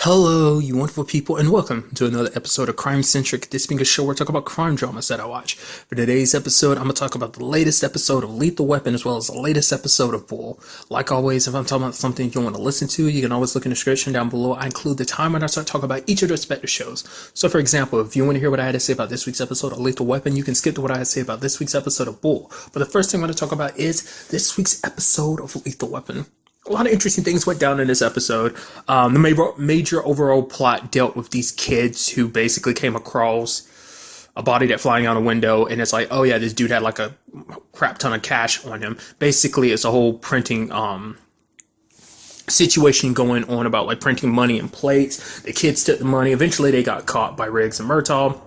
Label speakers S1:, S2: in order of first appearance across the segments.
S1: Hello, you wonderful people, and welcome to another episode of Crime Centric. This being a show where I talk about crime dramas that I watch. For today's episode, I'm going to talk about the latest episode of Lethal Weapon as well as the latest episode of Bull. Like always, if I'm talking about something you want to listen to, you can always look in the description down below. I include the time when I start talking about each of the respective shows. So, for example, if you want to hear what I had to say about this week's episode of Lethal Weapon, you can skip to what I had to say about this week's episode of Bull. But the first thing I'm going to talk about is this week's episode of Lethal Weapon. A lot of interesting things went down in this episode. The major overall plot dealt with these kids who basically came across a body that flying out a window, and it's like, oh yeah, this dude had like a crap ton of cash on him. Basically, it's a whole printing situation going on about like printing money in plates. The kids took the money. Eventually, they got caught by Riggs and Murtaugh.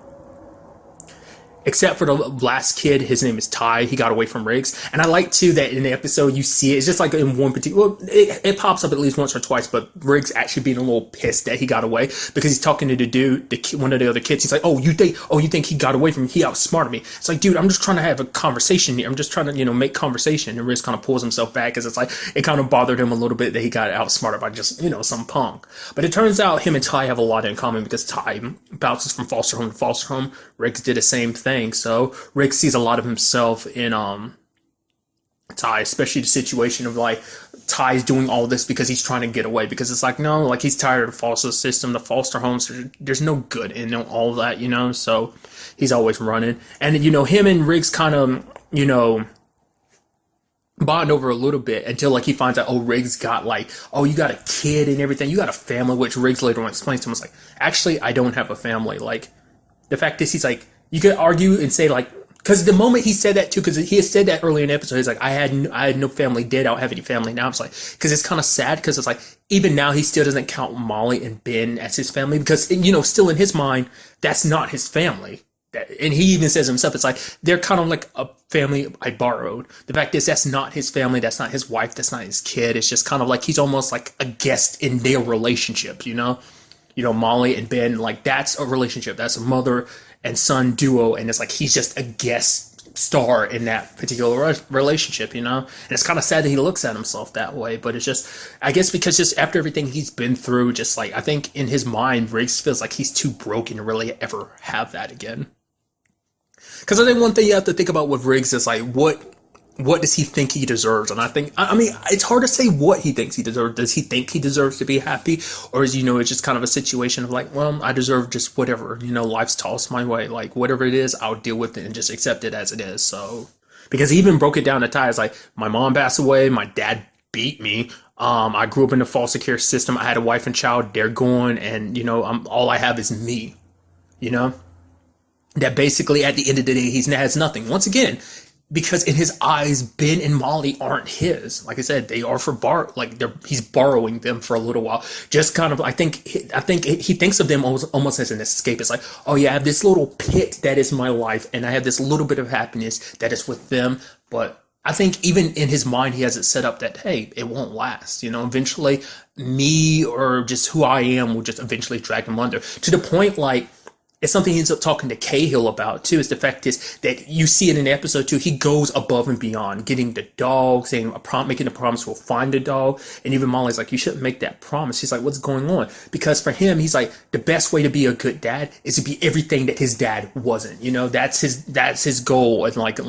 S1: Except for the last kid, his name is Ty. He got away from Riggs. And I like, too, that in the episode you see it. It's just like in one particular... Well, it pops up at least once or twice, but Riggs actually being a little pissed that he got away because he's talking to the dude, one of the other kids. He's like, you think he got away from me? He outsmarted me. It's like, dude, I'm just trying to have a conversation here. I'm just trying to, make conversation. And Riggs kind of pulls himself back because it's like, it kind of bothered him a little bit that he got outsmarted by just, some punk. But it turns out him and Ty have a lot in common because Ty bounces from foster home to foster home. Riggs did the same thing. So Rick sees a lot of himself in Ty, especially the situation of like Ty's doing all this because he's trying to get away, because it's like, no, like he's tired of the foster system, the foster homes, there's no good in all that, so he's always running. And him and Riggs kind of bond over a little bit until like he finds out, Riggs got like, you got a kid and everything, you got a family, which Riggs later on explains to him. It's like, actually, I don't have a family. Like, the fact is, he's like, you could argue and say like, because the moment he said that too, because he had said that earlier in the episode, he's like, I had no family dead, I don't have any family now. It's like, because it's kind of sad, because it's like, even now he still doesn't count Molly and Ben as his family, because, still in his mind, that's not his family. And he even says himself, it's like, they're kind of like a family I borrowed. The fact is, that's not his family, that's not his wife, that's not his kid. It's just kind of like, he's almost like a guest in their relationship, Molly and Ben, like, that's a relationship. That's a mother and son duo, and it's like he's just a guest star in that particular relationship, And it's kind of sad that he looks at himself that way, but it's just, I guess, because just after everything he's been through, just like, I think in his mind, Riggs feels like he's too broken to really ever have that again. Because I think one thing you have to think about with Riggs is like, what does he think he deserves? And I mean, it's hard to say what he thinks he deserves. Does he think he deserves to be happy? Or is, it's just kind of a situation of like, well, I deserve just whatever, life's tossed my way. Like, whatever it is, I'll deal with it and just accept it as it is. So, because he even broke it down to Ty. It's like, my mom passed away, my dad beat me. I grew up in the foster care system. I had a wife and child, they're gone. And, all I have is me, that basically at the end of the day, he has nothing. Once again, because in his eyes, Ben and Molly aren't his. Like I said, they are for he's borrowing them for a little while. Just kind of, I think he thinks of them almost as an escape. It's like, I have this little pit that is my life, and I have this little bit of happiness that is with them. But I think even in his mind, he has it set up that, hey, it won't last. Eventually me or just who I am will just eventually drag him under. To the point, like, it's something he ends up talking to Cahill about, too, is the fact is that you see it in the episode, too. He goes above and beyond, getting the dog, making a promise we'll find the dog. And even Molly's like, you shouldn't make that promise. He's like, what's going on? Because for him, he's like, the best way to be a good dad is to be everything that his dad wasn't. That's his goal, and like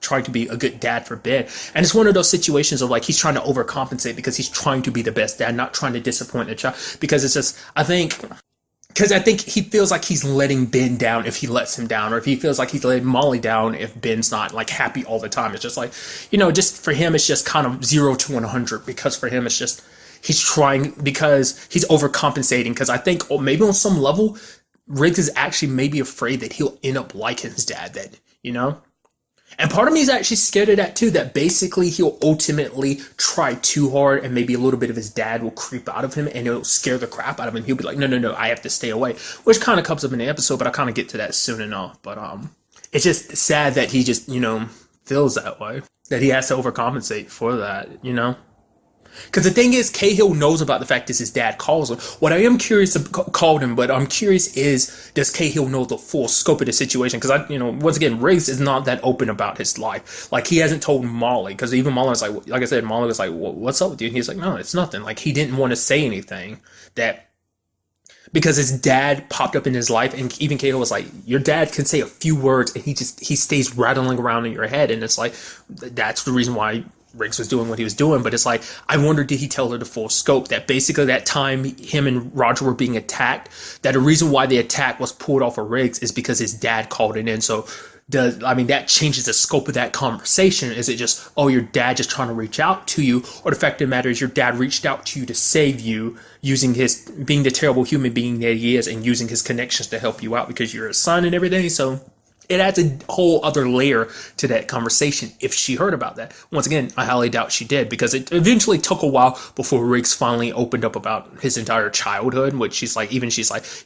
S1: trying to be a good dad for Ben. And it's one of those situations of like, he's trying to overcompensate because he's trying to be the best dad, not trying to disappoint the child. Because it's just, because I think he feels like he's letting Ben down if he lets him down, or if he feels like he's letting Molly down if Ben's not like happy all the time. It's just like, just for him, it's just kind of 0 to 100, because for him, it's just, he's trying, because he's overcompensating. Because I think maybe on some level, Riggs is actually maybe afraid that he'll end up like his dad, And part of me is actually scared of that too, that basically he'll ultimately try too hard and maybe a little bit of his dad will creep out of him and it'll scare the crap out of him. He'll be like, no, I have to stay away, which kind of comes up in the episode, but I'll kind of get to that soon enough. But it's just sad that he just, feels that way, that he has to overcompensate for that, Because the thing is, Cahill knows about the fact that his dad calls him. What I am curious called him, but I'm curious is, does Cahill know the full scope of the situation? Because once again, Riggs is not that open about his life. Like, he hasn't told Molly, because even Molly was like I said, Molly was like, what's up with you? And he's like, no, it's nothing. Like, he didn't want to say anything that because his dad popped up in his life, and even Kato was like, your dad can say a few words and he stays rattling around in your head, and it's like that's the reason why Riggs was doing what he was doing. But it's like, I wonder, did he tell her the full scope, that basically that time him and Roger were being attacked, that the reason why the attack was pulled off of Riggs is because his dad called it in. So that changes the scope of that conversation. Is it just, oh, your dad just trying to reach out to you, or the fact of the matter is your dad reached out to you to save you, using his, being the terrible human being that he is, and using his connections to help you out because you're his son and everything. So it adds a whole other layer to that conversation if she heard about that. Once again, I highly doubt she did, because it eventually took a while before Riggs finally opened up about his entire childhood, which she's like,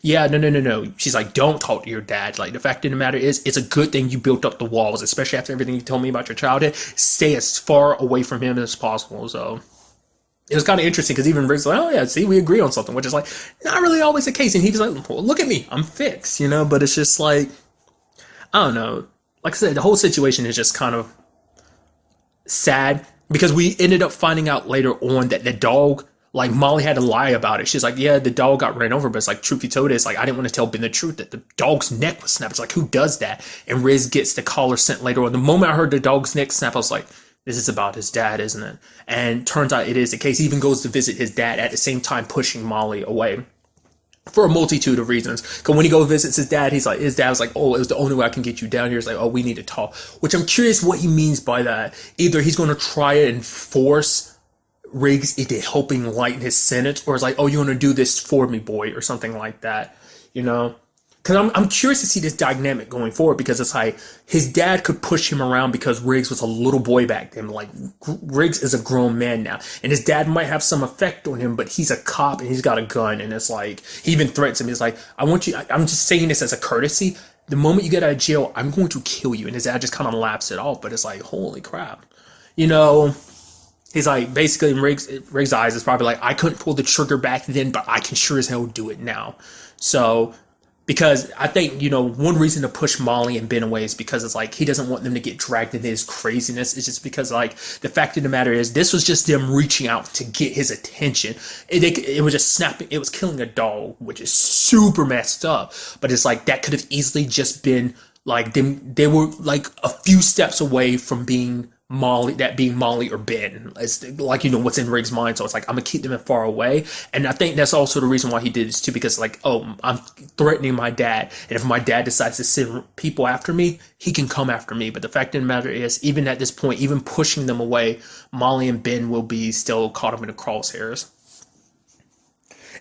S1: yeah, no. She's like, don't talk to your dad. Like, the fact of the matter is, it's a good thing you built up the walls, especially after everything you told me about your childhood. Stay as far away from him as possible. So it was kind of interesting, because even Riggs was like, oh yeah, see, we agree on something, which is like not really always the case. And he was like, well, look at me, I'm fixed, but it's just like, I don't know. Like I said, the whole situation is just kind of sad, because we ended up finding out later on that the dog, like, Molly had to lie about it. She's like, yeah, the dog got ran over, but it's like, truth be told, it's like, I didn't want to tell Ben the truth that the dog's neck was snapped. It's like, who does that? And Riz gets the collar sent later on. The moment I heard the dog's neck snap, I was like, this is about his dad, isn't it? And turns out it is the case. He even goes to visit his dad at the same time pushing Molly away, for a multitude of reasons. Because when he goes visits his dad, his dad was like, oh, it was the only way I can get you down here. It's like, oh, we need to talk. Which I'm curious what he means by that. Either he's going to try and force Riggs into helping lighten his sentence, or it's like, oh, you're going to do this for me, boy, or something like that, Because I'm curious to see this dynamic going forward, because it's like his dad could push him around because Riggs was a little boy back then. Like, Riggs is a grown man now, and his dad might have some effect on him, but he's a cop and he's got a gun, and it's like, he even threatens him. He's like, I'm just saying this as a courtesy. The moment you get out of jail, I'm going to kill you. And his dad just kind of laughs it off, but it's like, holy crap. He's like, basically in Riggs' eyes, it's probably like, I couldn't pull the trigger back then, but I can sure as hell do it now. So, because I think, one reason to push Molly and Ben away is because it's like, he doesn't want them to get dragged into his craziness. It's just because, like, the fact of the matter is, this was just them reaching out to get his attention. It was just snapping. It was killing a dog, which is super messed up. But it's like, that could have easily just been like them. They were like a few steps away from being Molly or Ben. It's like, what's in Riggs' mind. So it's like, I'm gonna keep them far away. And I think that's also the reason why he did this too, because like, oh, I'm threatening my dad, and if my dad decides to send people after me, he can come after me. But the fact of the matter is, even at this point, even pushing them away, Molly and Ben will be still caught up in the crosshairs.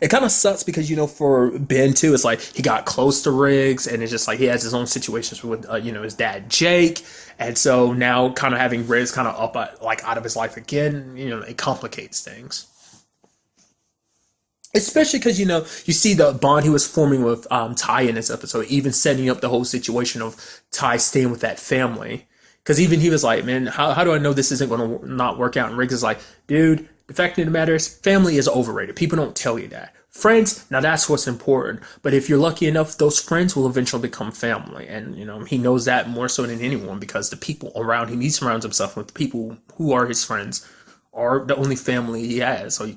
S1: It kind of sucks because, for Ben too, it's like he got close to Riggs, and it's just like he has his own situations with, his dad, Jake. And so now kind of having Riggs kind of up, out of his life again, it complicates things. Especially because, you see the bond he was forming with Ty in this episode, even setting up the whole situation of Ty staying with that family. Because even he was like, man, how do I know this isn't going to not work out? And Riggs is like, dude, the fact of the matter is, family is overrated. People don't tell you that. Friends, now that's what's important. But if you're lucky enough, those friends will eventually become family. And, he knows that more so than anyone, because the people around him, he surrounds himself with people who are his friends, are the only family he has. So,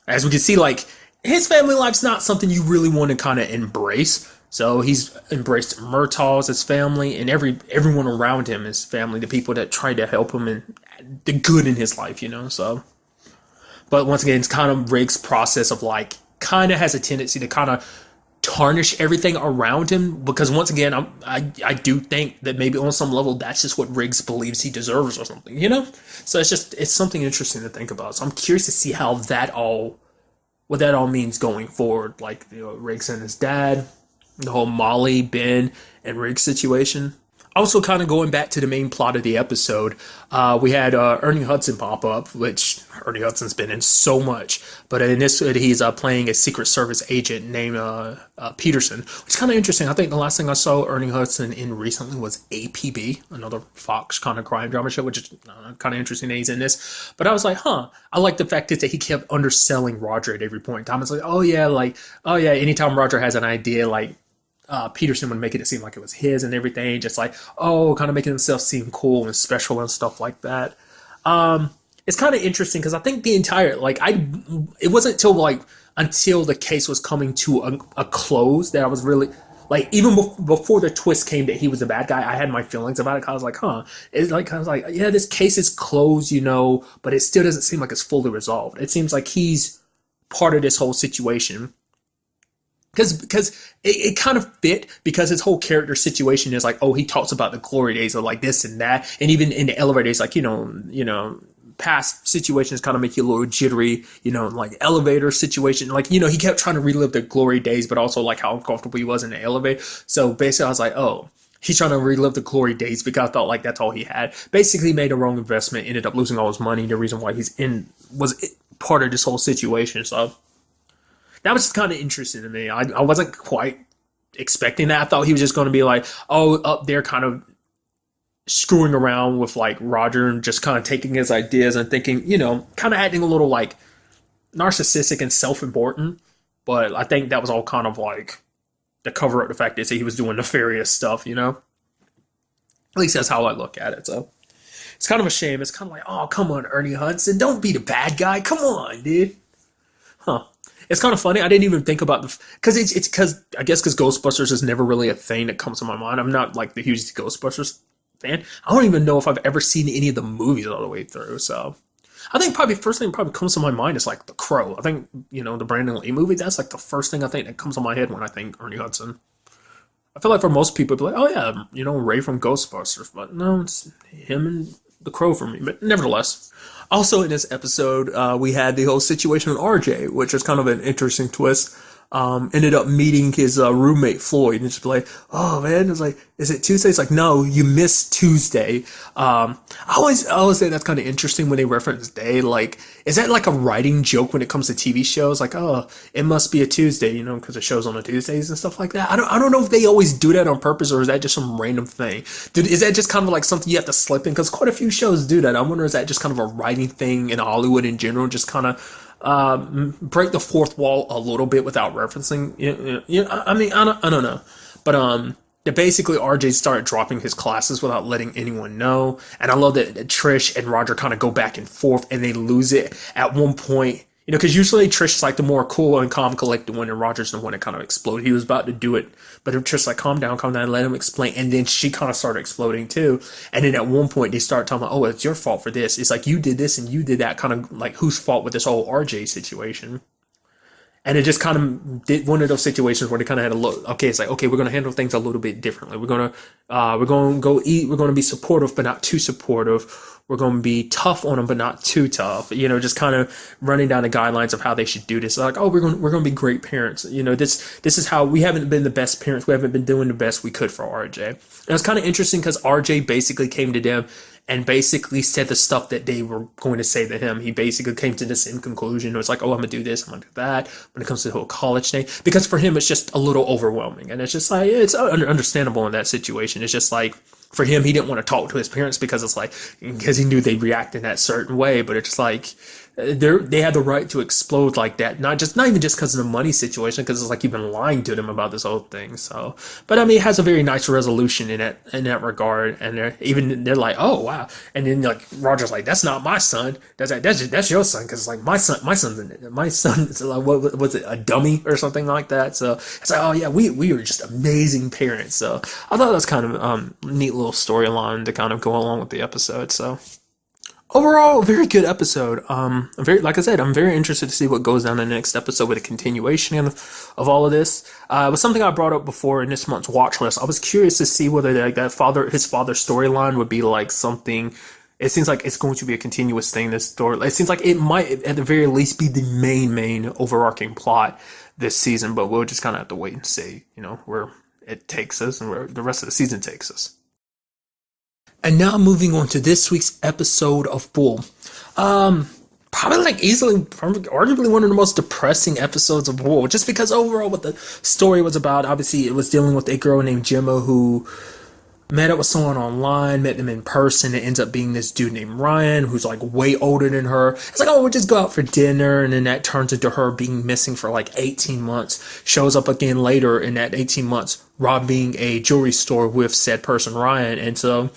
S1: as we can see, like, his family life's not something you really want to kind of embrace. So he's embraced Murtaugh as his family, and everyone around him is family, the people that try to help him and the good in his life, so. But once again, it's kind of Riggs' process of like, kind of has a tendency to kind of tarnish everything around him, because once again, I do think that maybe on some level that's just what Riggs believes he deserves or something, So it's something interesting to think about. So I'm curious to see what that all means going forward, like, Riggs and his dad, the whole Molly, Ben, and Riggs situation. Also, kind of going back to the main plot of the episode, we had Ernie Hudson pop up, which Ernie Hudson's been in so much. But in this, he's playing a Secret Service agent named Peterson, which is kind of interesting. I think the last thing I saw Ernie Hudson in recently was APB, another Fox kind of crime drama show, which is kind of interesting that he's in this. But I was like, I like the fact that he kept underselling Roger at every point in time. It's like, oh yeah, anytime Roger has an idea, like, Peterson would make it seem like it was his and everything, just like, kind of making himself seem cool and special and stuff like that. It's kind of interesting because I think the entire, it wasn't until until the case was coming to a close that I was really like, even before the twist came that he was a bad guy, I had my feelings about it. I was like, huh. It's like, I was like, yeah, this case is closed, but it still doesn't seem like it's fully resolved. It seems like he's part of this whole situation. Because it kind of fit, because his whole character situation is like, oh, he talks about the glory days of like this and that. And even in the elevator days, like, past situations kind of make you a little jittery, like elevator situation. Like, he kept trying to relive the glory days, but also like how uncomfortable he was in the elevator. So basically I was like, oh, he's trying to relive the glory days, because I thought like that's all he had. Basically made a wrong investment, ended up losing all his money. The reason why was part of this whole situation. So that was just kind of interesting to me. I wasn't quite expecting that. I thought he was just going to be like, oh, up there kind of screwing around with like Roger and just kind of taking his ideas and thinking, kind of acting a little like narcissistic and self-important. But I think that was all kind of like to cover up the fact that he was doing nefarious stuff, At least that's how I look at it. So it's kind of a shame. It's kind of like, oh, come on, Ernie Hudson, don't be the bad guy. Come on, dude. Huh. It's kind of funny. I didn't even think about because I guess because Ghostbusters is never really a thing that comes to my mind. I'm not like the hugest Ghostbusters fan. I don't even know if I've ever seen any of the movies all the way through. So I think probably first thing probably comes to my mind is like The Crow. I think, the Brandon Lee movie, that's like the first thing I think that comes to my head when I think Ernie Hudson. I feel like for most people, it'd be like, oh yeah, Ray from Ghostbusters. But no, it's him and The Crow for me. But nevertheless. Also in this episode, we had the whole situation with RJ, which is kind of an interesting twist. Ended up meeting his roommate Floyd, and just like, oh man, it's like, is it Tuesday? It's like, no, you missed Tuesday. I always say that's kind of interesting when they reference day. Like, is that like a writing joke when it comes to TV shows? Like, oh, it must be a Tuesday, because the show's on the Tuesdays and stuff like that. I don't know if they always do that on purpose, or is that just some random thing? Dude, is that just kind of like something you have to slip in? Because quite a few shows do that. I wonder, is that just kind of a writing thing in Hollywood in general? Just kind of break the fourth wall a little bit without referencing. I mean, I don't know, but basically RJ started dropping his classes without letting anyone know, and I love that Trish and Roger kind of go back and forth, and they lose it at one point. Because usually Trish is like the more cool and calm, collected one, and Roger's the one that kind of exploded. He was about to do it, but Trish's like, calm down, let him explain. And then she kind of started exploding too. And then at one point they start talking about, oh, it's your fault for this. It's like, you did this and you did that, kind of like whose fault with this whole RJ situation. And it just kind of did one of those situations where they kind of had a look. Okay, it's like, okay, we're going to handle things a little bit differently. We're going to go eat. We're going to be supportive, but not too supportive. We're going to be tough on them, but not too tough. Just kind of running down the guidelines of how they should do this. Like, oh, we're going to be great parents. This is how we haven't been the best parents. We haven't been doing the best we could for RJ. And it's kind of interesting because RJ basically came to them and basically said the stuff that they were going to say to him. He basically came to the same conclusion. It was like, oh, I'm going to do this, I'm going to do that when it comes to the whole college thing. Because for him, it's just a little overwhelming. And it's just like, it's understandable in that situation. It's just like, for him, he didn't want to talk to his parents because he knew they'd react in that certain way. But it's just like, they had the right to explode like that, not even just because of the money situation, because it's like you've been lying to them about this whole thing. So, but I mean, it has a very nice resolution in that regard, and they're like, oh wow, and then like Roger's like, that's not my son, that's your son, because like my son is like, what was it, a dummy or something like that? So it's like, oh yeah, we were just amazing parents. So I thought that was kind of a neat little storyline to kind of go along with the episode. So. Overall, a very good episode. Like I said, I'm very interested to see what goes down in the next episode with a continuation of all of this. It was something I brought up before in this month's watch list. I was curious to see whether his father's storyline would be like something. It seems like it's going to be a continuous thing. This story. It seems like it might, at the very least, be the main overarching plot this season. But we'll just kind of have to wait and see, where it takes us and where the rest of the season takes us. And now moving on to this week's episode of Bull. Probably like arguably one of the most depressing episodes of Bull, just because overall what the story was about. Obviously, it was dealing with a girl named Gemma who met up with someone online, met them in person. It ends up being this dude named Ryan, who's like way older than her. It's like, oh, we'll just go out for dinner. And then that turns into her being missing for like 18 months. Shows up again later in that 18 months, robbing a jewelry store with said person, Ryan. And so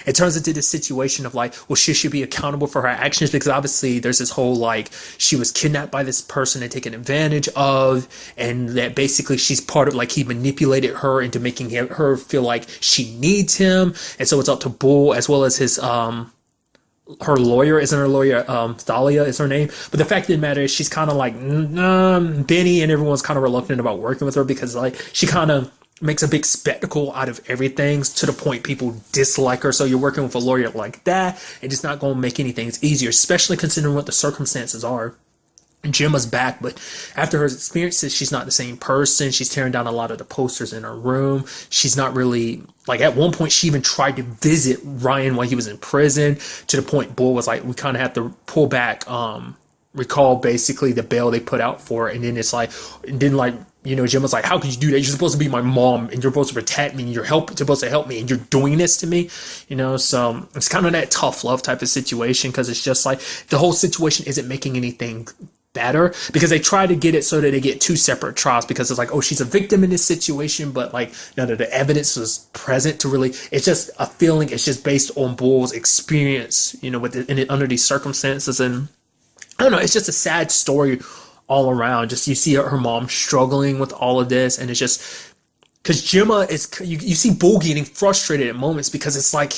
S1: it turns into this situation of like, well, she should be accountable for her actions because obviously there's this whole like she was kidnapped by this person and taken advantage of, and that basically she's part of like he manipulated her into making her feel like she needs him, and so it's up to Bull as well as his her lawyer, isn't her lawyer, Thalia is her name. But the fact of the matter is she's kind of like Benny, and everyone's kind of reluctant about working with her because like she kind of makes a big spectacle out of everything to the point people dislike her. So you're working with a lawyer like that, and it's not going to make anything easier, especially considering what the circumstances are. Gemma's back, but after her experiences, she's not the same person. She's tearing down a lot of the posters in her room. She's not really, like, at one point, she even tried to visit Ryan while he was in prison, to the point Bull was like, we kind of have to pull back, recall basically the bail they put out for her. And then it's like, and then like, you know, Gemma's like, how could you do that? You're supposed to be my mom and you're supposed to protect me and you're supposed to help me and you're doing this to me, you know? So it's kind of that tough love type of situation because it's just like the whole situation isn't making anything better because they try to get it so that they get two separate trials because it's like, oh, she's a victim in this situation, but like none of the evidence was present to really, it's just a feeling. It's just based on Bull's experience, you know, under these circumstances. And I don't know, it's just a sad story all around. Just you see her mom struggling with all of this, and it's just because Gemma is, you see Bull getting frustrated at moments because it's like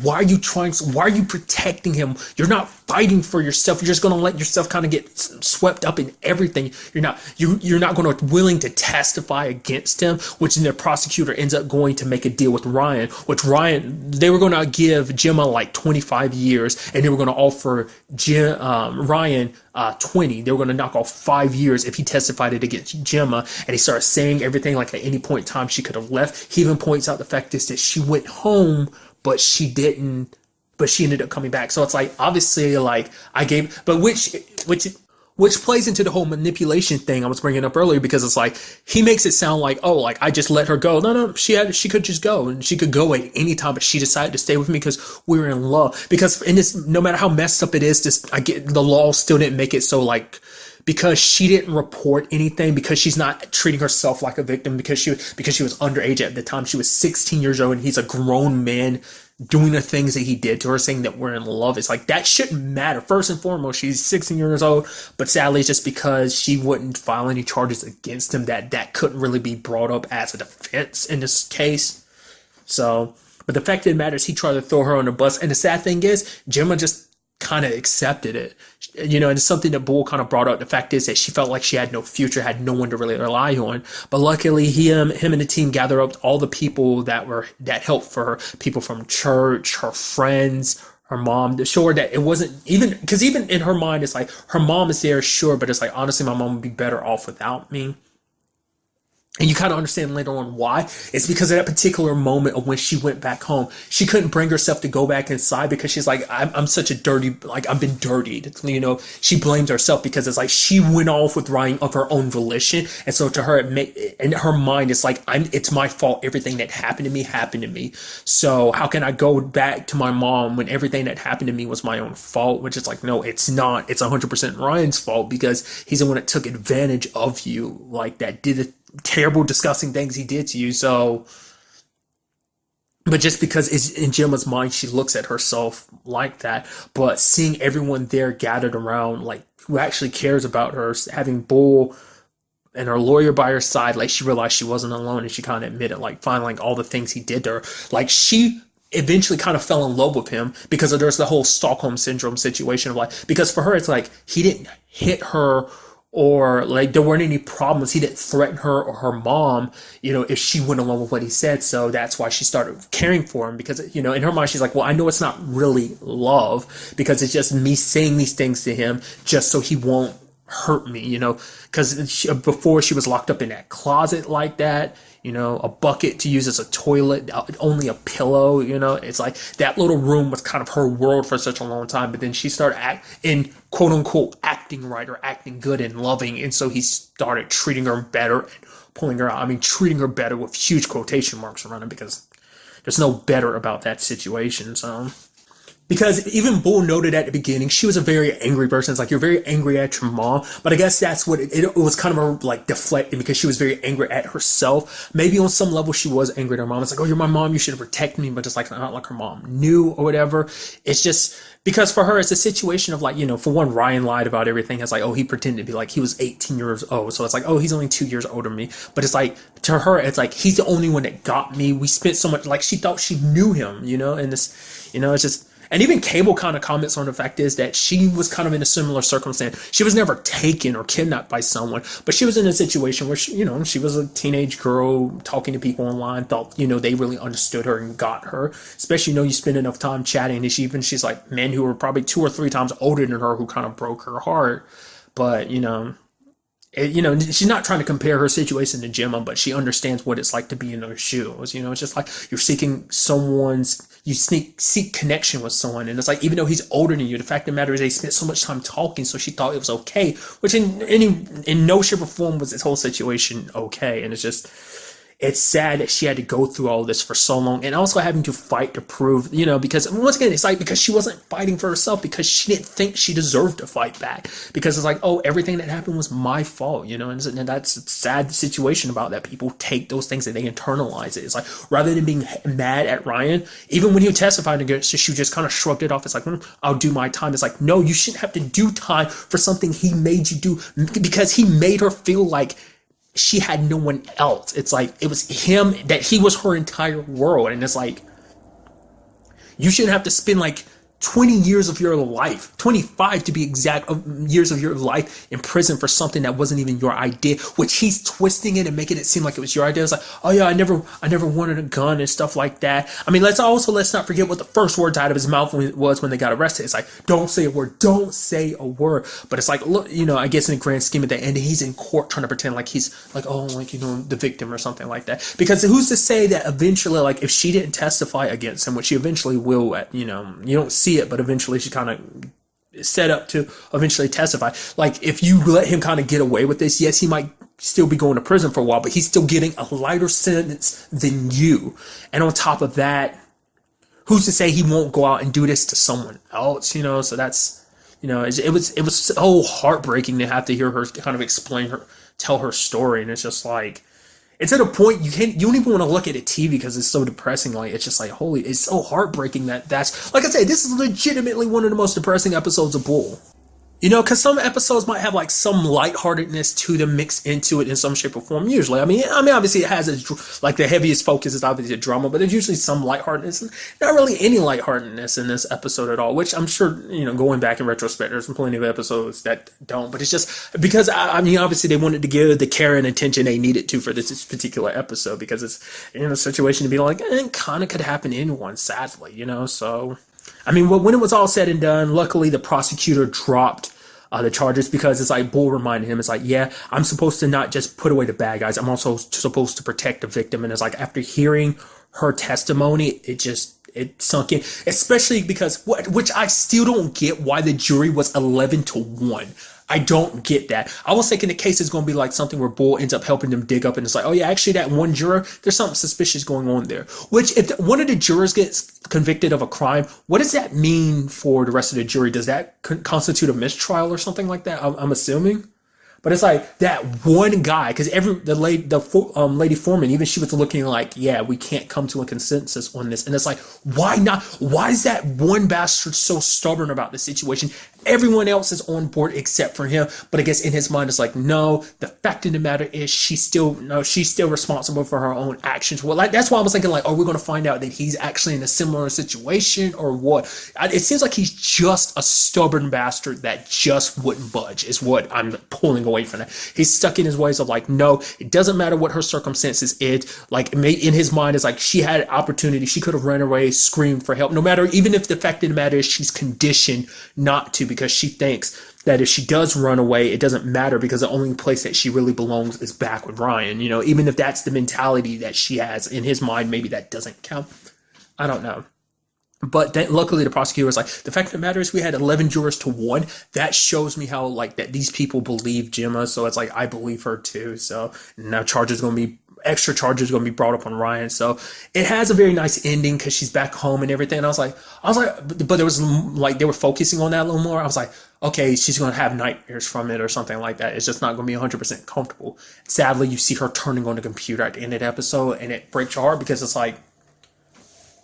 S1: why are you protecting him? You're not fighting for yourself. You're just going to let yourself kind of get swept up in everything. You're not going to willing to testify against him, which then the prosecutor ends up going to make a deal with Ryan, they were going to give Gemma like 25 years and they were going to offer Ryan 20. They were going to knock off 5 years if he testified it against Gemma. And he started saying everything like at any point in time she could have left. He even points out the fact is that she went home, but she ended up coming back. So it's like, obviously, like which plays into the whole manipulation thing I was bringing up earlier, because it's like he makes it sound like, oh, like I just let her go. No, she could just go, and she could go at any time, but she decided to stay with me because we were in love. Because in this, no matter how messed up it is, the law still didn't make it so like, because she didn't report anything, because she's not treating herself like a victim, because she was underage at the time. She was 16 years old, and he's a grown man doing the things that he did to her, saying that we're in love. It's like, that shouldn't matter. First and foremost, she's 16 years old, but sadly, just because she wouldn't file any charges against him, that couldn't really be brought up as a defense in this case. So, but the fact of the matter is, he tried to throw her on the bus, and the sad thing is, Gemma just kind of accepted it, you know, and it's something that Bull kind of brought up. The fact is that she felt like she had no future, had no one to really rely on. But luckily, him and the team gathered up all the people that helped for her, people from church, her friends, her mom, to show her that it wasn't even, because even in her mind, it's like her mom is there, sure, but it's like, honestly, my mom would be better off without me. And you kind of understand later on why. It's because of that particular moment of when she went back home. She couldn't bring herself to go back inside because she's like, I'm such a dirty, like, I've been dirtied. You know, she blames herself because it's like she went off with Ryan of her own volition. And so to her, in her mind, it's like, it's my fault. Everything that happened to me. So how can I go back to my mom when everything that happened to me was my own fault? Which is like, no, it's not. It's 100% Ryan's fault because he's the one that took advantage of you, like that, did it. Terrible, disgusting things he did to you. So, but just because it's in Gemma's mind, she looks at herself like that. But seeing everyone there gathered around, like, who actually cares about her, having Bull and her lawyer by her side, like, she realized she wasn't alone, and she kind of admitted, like, finally, like, all the things he did to her. Like, she eventually kind of fell in love with him because there's the whole Stockholm syndrome situation of like, because for her, it's like, he didn't hit her, or like there weren't any problems. He didn't threaten her or her mom, you know, if she went along with what he said. So that's why she started caring for him, because, you know, in her mind, she's like, well, I know it's not really love because it's just me saying these things to him just so he won't hurt me, you know, because before she was locked up in that closet like that, you know, a bucket to use as a toilet, only a pillow, you know, it's like that little room was kind of her world for such a long time. But then she started in quote unquote acting right or acting good and loving. And so he started treating her better and pulling her out. I mean, treating her better with huge quotation marks around it, because there's no better about that situation. So Because even Bull noted at the beginning, she was a very angry person. It's like, you're very angry at your mom. But I guess that's what it was kind of a, like, deflecting, because she was very angry at herself. Maybe on some level she was angry at her mom. It's like, oh, you're my mom, you should have protected me. But it's like, not like her mom knew or whatever. It's just because for her, it's a situation of like, for one, Ryan lied about everything. It's like, oh, he pretended to be like, he was 18 years old. So it's like, oh, he's only 2 years older than me. But it's like, to her, it's like, he's the only one that got me. We spent so much, like, she thought she knew him, and this, it's just. And even Cable kind of comments on the fact is that she was kind of in a similar circumstance. She was never taken or kidnapped by someone, but she was in a situation where she was a teenage girl talking to people online, thought, they really understood her and got her. Especially, you spend enough time chatting, and she's like men who were probably 2 or 3 times older than her who kind of broke her heart. But, she's not trying to compare her situation to Gemma, but she understands what it's like to be in her shoes. It's just like you're seeking you seek connection with someone. And it's like, even though he's older than you, the fact of the matter is they spent so much time talking. So she thought it was okay, which in no shape or form was this whole situation okay. And it's sad that she had to go through all this for so long, and also having to fight to prove, because once again, it's like, because she wasn't fighting for herself, because she didn't think she deserved to fight back, because it's like, oh, everything that happened was my fault, and that's a sad situation about that. People take those things and they internalize it. It's like, rather than being mad at Ryan, even when he testified against her, she just kind of shrugged it off. It's like, I'll do my time. It's like, no, you shouldn't have to do time for something he made you do, because he made her feel like she had no one else. It's like, it was him, that he was her entire world. And it's like, you shouldn't have to spend like 20 years of your life, 25 to be exact, years of your life in prison for something that wasn't even your idea, which he's twisting it and making it seem like it was your idea. It's like, oh yeah, I never wanted a gun and stuff like that. I mean, let's not forget what the first words out of his mouth was when they got arrested. It's like, don't say a word, don't say a word. But it's like, look, I guess in the grand scheme of that, and he's in court trying to pretend like he's like, oh, like, the victim or something like that. Because who's to say that eventually, like, if she didn't testify against him, which she eventually will, you don't see it, but eventually she kind of set up to eventually testify. Like, if you let him kind of get away with this, yes, he might still be going to prison for a while, but he's still getting a lighter sentence than you. And on top of that, who's to say he won't go out and do this to someone else, So that's, it was so heartbreaking to have to hear her kind of tell her story. And it's just like, it's at a point you don't even want to look at a TV because it's so depressing. Like, it's just like, it's so heartbreaking that's, like I say, this is legitimately one of the most depressing episodes of Bull. Because some episodes might have like some lightheartedness to them mixed into it in some shape or form. Usually, I mean, obviously it has like the heaviest focus is obviously the drama, but there's usually some lightheartedness. Not really any lightheartedness in this episode at all. Which I'm sure, going back in retrospect, there's plenty of episodes that don't. But it's just because I mean, obviously they wanted to give the care and attention they needed to for this particular episode, because it's a situation to be like, it kind of could happen to anyone, sadly, So, I mean, when it was all said and done, luckily the prosecutor dropped the charges, because it's like Bull reminded him, it's like, yeah, I'm supposed to not just put away the bad guys, I'm also supposed to protect the victim. And it's like, after hearing her testimony, it sunk in, especially because which I still don't get, why the jury was 11-1. I don't get that. I was thinking the case is going to be like something where Bull ends up helping them dig up, and it's like, oh yeah, actually that one juror, there's something suspicious going on there. Which, if one of the jurors gets convicted of a crime, what does that mean for the rest of the jury? Does that constitute a mistrial or something like that? I'm assuming. But it's like that one guy, because the lady foreman, even she was looking like, yeah, we can't come to a consensus on this. And it's like, why not? Why is that one bastard so stubborn about the situation? Everyone else is on board except for him. But I guess in his mind, it's like, no, the fact of the matter is she's still responsible for her own actions. Well, like, that's why I was thinking, like, are we going to find out that he's actually in a similar situation or what? It seems like he's just a stubborn bastard that just wouldn't budge, is what I'm pulling away from that. He's stuck in his ways of like, no, it doesn't matter what her circumstances is. Like, in his mind, it's like, she had opportunity. She could have run away, screamed for help, no matter, even if the fact of the matter is she's conditioned not to, because she thinks that if she does run away, it doesn't matter, because the only place that she really belongs is back with Ryan. Even if that's the mentality that she has in his mind, maybe that doesn't count. I don't know. But then, luckily, the prosecutor was like, the fact of the matter is we had 11 jurors to 1. That shows me how, like, that these people believe Gemma. So it's like, I believe her too. So now charges going to be extra charges going to be brought up on Ryan. So it has a very nice ending because she's back home and everything. And I was like, but there was like, they were focusing on that a little more. I was like, okay, she's going to have nightmares from it or something like that. It's just not going to be 100% comfortable. Sadly, you see her turning on the computer at the end of the episode, and it breaks your heart because it's like,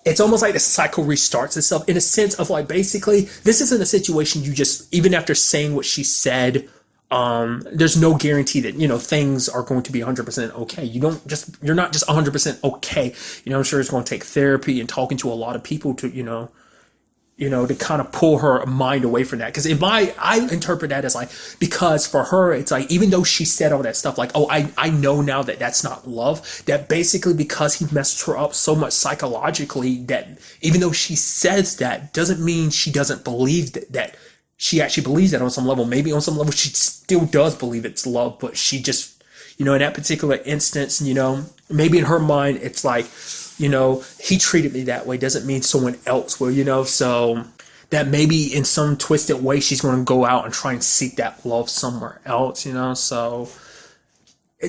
S1: it's almost like the cycle restarts itself in a sense of like, basically, this isn't a situation you just, even after saying what she said, there's no guarantee that, things are going to be 100% okay. You're not just 100% okay. I'm sure it's going to take therapy and talking to a lot of people to, to kind of pull her mind away from that. Because I interpret that as like, because for her, it's like, even though she said all that stuff, like, oh, I know now that that's not love, that basically because he messed her up so much psychologically, that even though she says that, doesn't mean she doesn't believe that she actually believes that on some level. Maybe on some level she still does believe it's love, but she just, in that particular instance, maybe in her mind, it's like, he treated me that way doesn't mean someone else will, so that maybe in some twisted way she's going to go out and try and seek that love somewhere else, so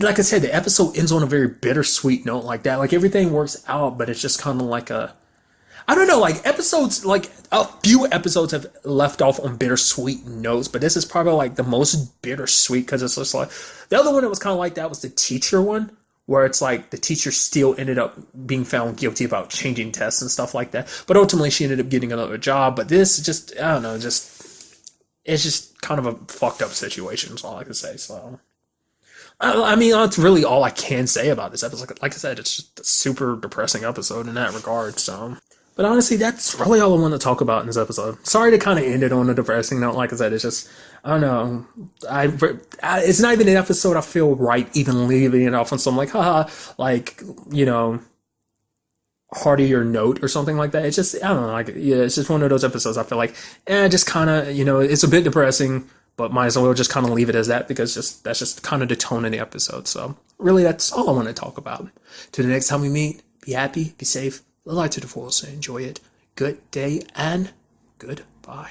S1: like I said, the episode ends on a very bittersweet note like that. Like everything works out, but it's just kind of like I don't know, like episodes, like a few episodes have left off on bittersweet notes, but this is probably like the most bittersweet because it's just like, the other one that was kind of like that was the teacher one, where it's like the teacher still ended up being found guilty about changing tests and stuff like that. But ultimately she ended up getting another job. But this just, I don't know, it's just kind of a fucked up situation is all I can say. So, I mean, that's really all I can say about this episode. Like I said, it's just a super depressing episode in that regard. So, but honestly, that's really all I want to talk about in this episode. Sorry to kind of end it on a depressing note. Like I said, it's just, I don't know. It's not even an episode I feel right even leaving it off on some like, haha, like, heartier note or something like that. It's just, I don't know, like, yeah, it's just one of those episodes I feel like, just kind of, it's a bit depressing, but might as well just kind of leave it as that because that's just kind of the tone of the episode. So really, that's all I want to talk about. Till the next time we meet, be happy, be safe, light to the fullest, and enjoy it. Good day and goodbye.